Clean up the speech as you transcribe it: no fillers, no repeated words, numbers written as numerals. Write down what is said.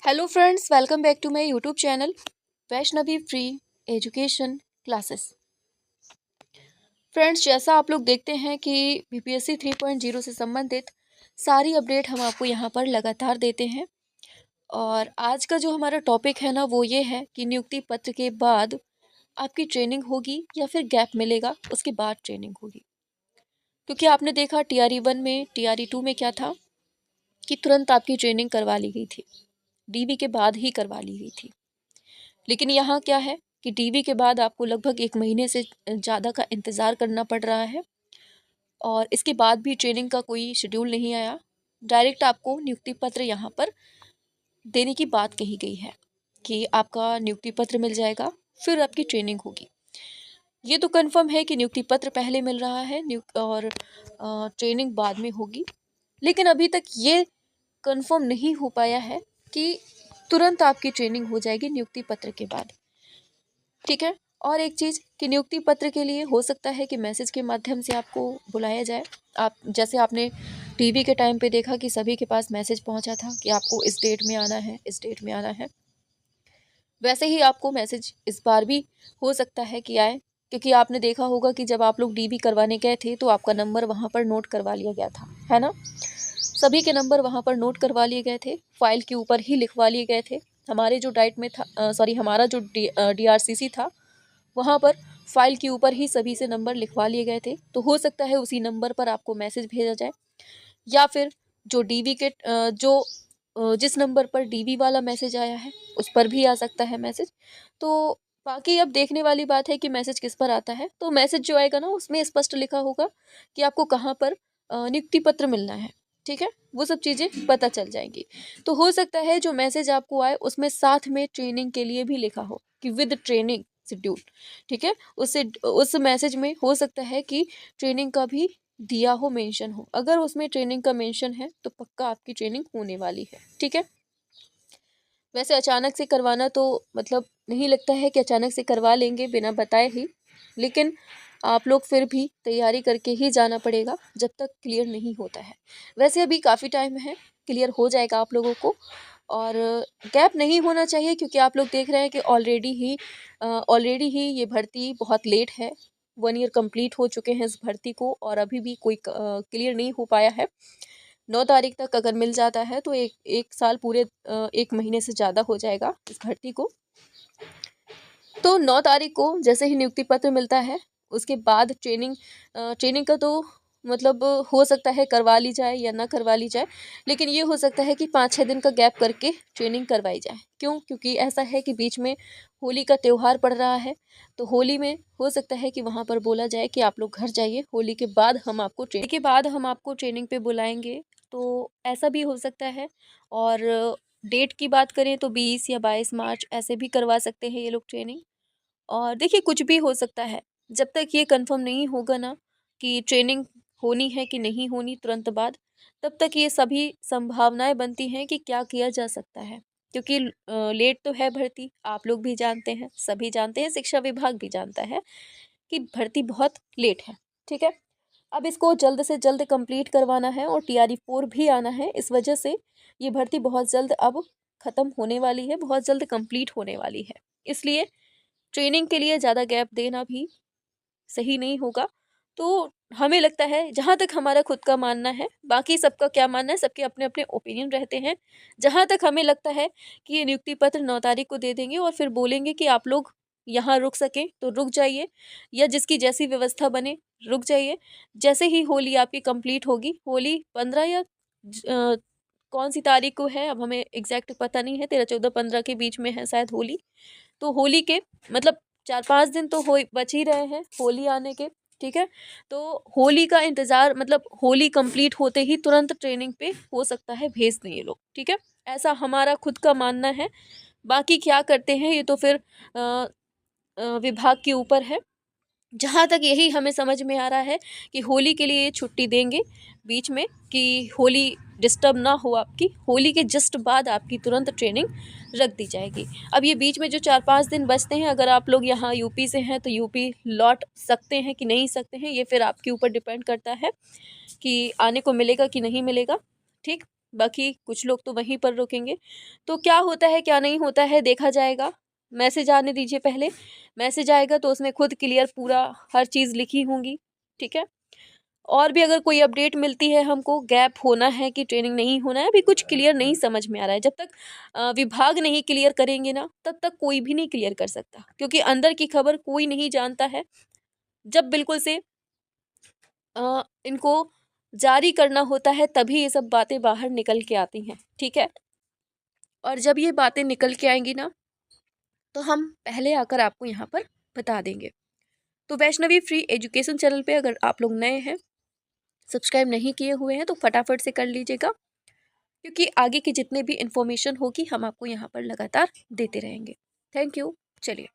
Hello friends, welcome back to my YouTube channel Vaishnavi free education classes. Friends, जैसा आप लोग देखते हैं कि बीपीएससी 3.0 से संबंधित सारी अपडेट हम आपको यहाँ पर लगातार देते हैं। और आज का जो हमारा टॉपिक है ना, वो ये है कि नियुक्ति पत्र के बाद आपकी ट्रेनिंग होगी या फिर गैप मिलेगा उसके बाद ट्रेनिंग होगी। क्योंकि आपने देखा TRE 1 में, TRE 2 में क्या था कि तुरंत आपकी ट्रेनिंग करवा ली गई थी, DV के बाद ही करवा ली गई थी। लेकिन यहाँ क्या है कि DV के बाद आपको लगभग 1 महीने से ज़्यादा का इंतज़ार करना पड़ रहा है और इसके बाद भी ट्रेनिंग का कोई शेड्यूल नहीं आया। डायरेक्ट आपको नियुक्ति पत्र यहाँ पर देने की बात कही गई है कि आपका नियुक्ति पत्र मिल जाएगा, फिर आपकी ट्रेनिंग होगी। ये तो कंफर्म है कि नियुक्ति पत्र पहले मिल रहा है और ट्रेनिंग बाद में होगी। लेकिन अभी तक ये कंफर्म नहीं हो पाया है कि तुरंत आपकी ट्रेनिंग हो जाएगी नियुक्ति पत्र के बाद। ठीक है। और एक चीज़ कि नियुक्ति पत्र के लिए हो सकता है कि मैसेज के माध्यम से आपको बुलाया जाए। आप जैसे आपने टीवी के टाइम पे देखा कि सभी के पास मैसेज पहुंचा था कि आपको इस डेट में आना है, इस डेट में आना है, वैसे ही आपको मैसेज इस बार भी हो सकता है कि आए। क्योंकि आपने देखा होगा कि जब आप लोग DV करवाने गए थे तो आपका नंबर वहाँ पर नोट करवा लिया गया था, है ना। सभी के नंबर वहाँ पर नोट करवा लिए गए थे, फाइल के ऊपर ही लिखवा लिए गए थे। हमारे जो डाइट में था, हमारा जो DRCC था, वहाँ पर फाइल के ऊपर ही सभी से नंबर लिखवा लिए गए थे। तो हो सकता है उसी नंबर पर आपको मैसेज भेजा जाए, या फिर जो DV के जिस नंबर पर DV वाला मैसेज आया है उस पर भी आ सकता है मैसेज। तो बाकी अब देखने वाली बात है कि मैसेज किस पर आता है। तो मैसेज जो आएगा ना, उसमें स्पष्ट लिखा होगा कि आपको कहाँ पर नियुक्ति पत्र मिलना है। ठीक है, वो सब चीज़ें पता चल जाएंगी। तो हो सकता है जो मैसेज आपको आए उसमें साथ में ट्रेनिंग के लिए भी लिखा हो कि विद ट्रेनिंग शेड्यूल। ठीक है, उस मैसेज में हो सकता है कि ट्रेनिंग का भी दिया हो, मेंशन हो। अगर उसमें ट्रेनिंग का मेंशन है तो पक्का आपकी ट्रेनिंग होने वाली है। ठीक है। वैसे अचानक से करवाना तो मतलब नहीं लगता है कि अचानक से करवा लेंगे बिना बताए ही, लेकिन आप लोग फिर भी तैयारी करके ही जाना पड़ेगा जब तक क्लियर नहीं होता है। वैसे अभी काफ़ी टाइम है, क्लियर हो जाएगा आप लोगों को। और गैप नहीं होना चाहिए क्योंकि आप लोग देख रहे हैं कि ऑलरेडी ही ये भर्ती बहुत लेट है। 1 ईयर कंप्लीट हो चुके हैं इस भर्ती को और अभी भी कोई क्लियर नहीं हो पाया है। 9 तारीख तक अगर मिल जाता है तो एक साल पूरे 1 महीने से ज़्यादा हो जाएगा इस भर्ती को। तो 9 तारीख को जैसे ही नियुक्ति पत्र मिलता है उसके बाद ट्रेनिंग का तो मतलब हो सकता है करवा ली जाए या ना करवा ली जाए। लेकिन ये हो सकता है कि 5-6 दिन का गैप करके ट्रेनिंग करवाई जाए। क्यों? क्योंकि ऐसा है कि बीच में होली का त्यौहार पड़ रहा है। तो होली में हो सकता है कि वहाँ पर बोला जाए कि आप लोग घर जाइए, होली के बाद हम आपको ट्रेनिंग पे बुलाएंगे। तो ऐसा भी हो सकता है। और डेट की बात करें तो 20 या 22 मार्च ऐसे भी करवा सकते हैं ये लोग ट्रेनिंग। और देखिए, कुछ भी हो सकता है। जब तक ये कंफर्म नहीं होगा ना कि ट्रेनिंग होनी है कि नहीं होनी तुरंत बाद, तब तक ये सभी संभावनाएं बनती हैं कि क्या किया जा सकता है। क्योंकि लेट तो है भर्ती, आप लोग भी जानते हैं, सभी जानते हैं, शिक्षा विभाग भी जानता है कि भर्ती बहुत लेट है। ठीक है। अब इसको जल्द से जल्द कंप्लीट करवाना है और TRE 4 भी आना है। इस वजह से ये भर्ती बहुत जल्द अब ख़त्म होने वाली है, बहुत जल्द कंप्लीट होने वाली है। इसलिए ट्रेनिंग के लिए ज़्यादा गैप देना भी सही नहीं होगा। तो हमें लगता है, जहाँ तक हमारा खुद का मानना है, बाकी सबका क्या मानना है, सबके अपने अपने ओपिनियन रहते हैं। जहाँ तक हमें लगता है कि ये नियुक्ति पत्र 9 तारीख को दे देंगे और फिर बोलेंगे कि आप लोग यहाँ रुक सकें तो रुक जाइए, या जिसकी जैसी व्यवस्था बने रुक जाइए। जैसे ही होली आपकी कंप्लीट होगी, होली 15 या कौन सी तारीख को है, अब हमें एग्जैक्ट पता नहीं है, 13, 14, 15 के बीच में है शायद होली। तो होली के मतलब 4-5 दिन तो हो बच ही रहे हैं होली आने के। ठीक है। तो होली का इंतज़ार, मतलब होली कंप्लीट होते ही तुरंत ट्रेनिंग पे हो सकता है भेज दें ये लोग। ठीक है, ऐसा हमारा खुद का मानना है। बाकी क्या करते हैं ये तो फिर विभाग के ऊपर है। जहाँ तक यही हमें समझ में आ रहा है कि होली के लिए छुट्टी देंगे बीच में, कि होली डिस्टर्ब ना हो आपकी, होली के जस्ट बाद आपकी तुरंत ट्रेनिंग रख दी जाएगी। अब ये बीच में जो 4-5 दिन बचते हैं, अगर आप लोग यहाँ यूपी से हैं तो यूपी लौट सकते हैं कि नहीं सकते हैं, ये फिर आपके ऊपर डिपेंड करता है कि आने को मिलेगा कि नहीं मिलेगा। ठीक। बाकी कुछ लोग तो वहीं पर रुकेंगे। तो क्या होता है क्या नहीं होता है देखा जाएगा। मैसेज आने दीजिए पहले, मैसेज आएगा तो उसमें खुद क्लियर पूरा हर चीज़ लिखी होंगी, ठीक है। और भी अगर कोई अपडेट मिलती है, हमको गैप होना है कि ट्रेनिंग नहीं होना है, अभी कुछ क्लियर नहीं समझ में आ रहा है। जब तक विभाग नहीं क्लियर करेंगे ना, तब तक कोई भी नहीं क्लियर कर सकता, क्योंकि अंदर की खबर कोई नहीं जानता है। जब बिल्कुल से इनको जारी करना होता है तभी ये सब बातें बाहर निकल के आती हैं, ठीक है। और जब ये बातें निकल के आएंगी ना, तो हम पहले आकर आपको यहाँ पर बता देंगे। तो वैष्णवी फ्री एजुकेशन चैनल पे अगर आप लोग नए हैं, सब्सक्राइब नहीं किए हुए हैं, तो फटाफट से कर लीजिएगा, क्योंकि आगे की जितने भी इन्फॉर्मेशन होगी हम आपको यहाँ पर लगातार देते रहेंगे। Thank you. चलिए।